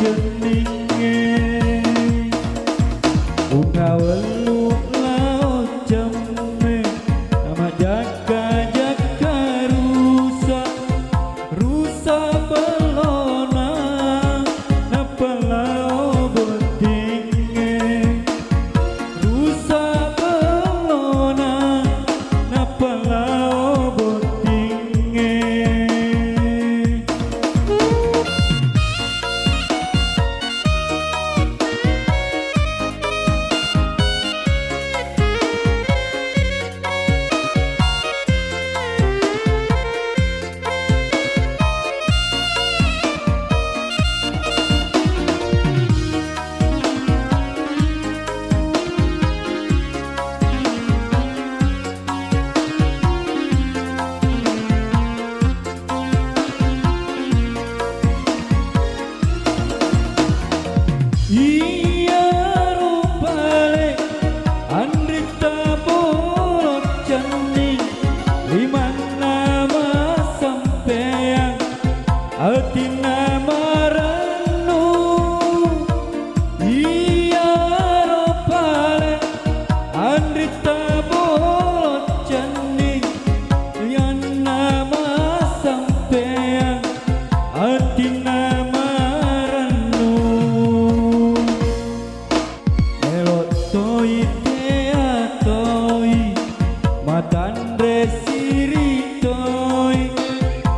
jeninge bunga welu laut jeme nama jaga jaga rusa belona napa lao betinge rusa belona napa lao betinge. Iya rupale andrita bolot jening limana sampean atina maranu. Iya rupale andrita bolot jening limana sampean atina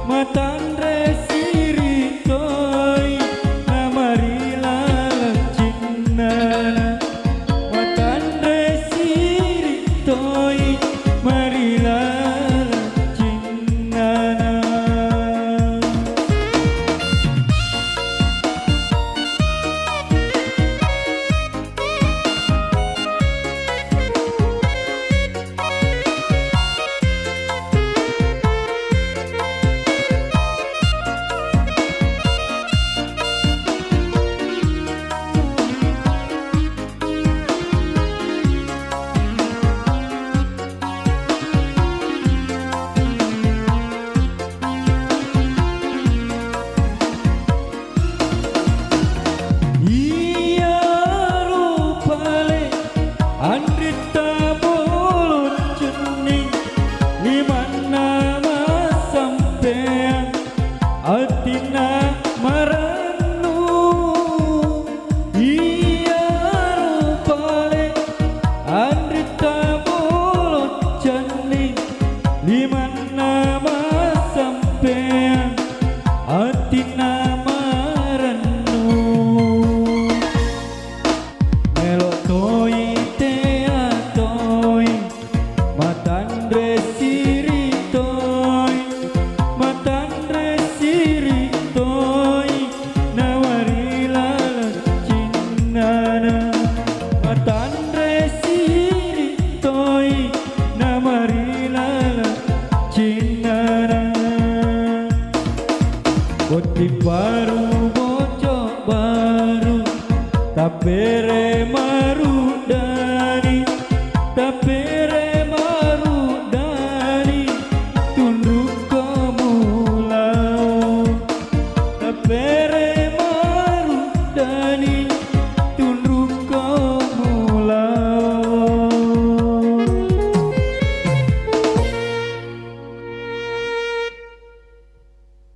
matandre siri toy namarila cinna matandre siri toy marila cinna. Andrita bolot jening limana sampean atina maranu. Iya rupale andrita bolot jening limana sampean atina maranu. Melok toy matandre siri toy nawarila cinnana matandre siri toy nawarila cinnana. Boti baru bocok baru tapere maruda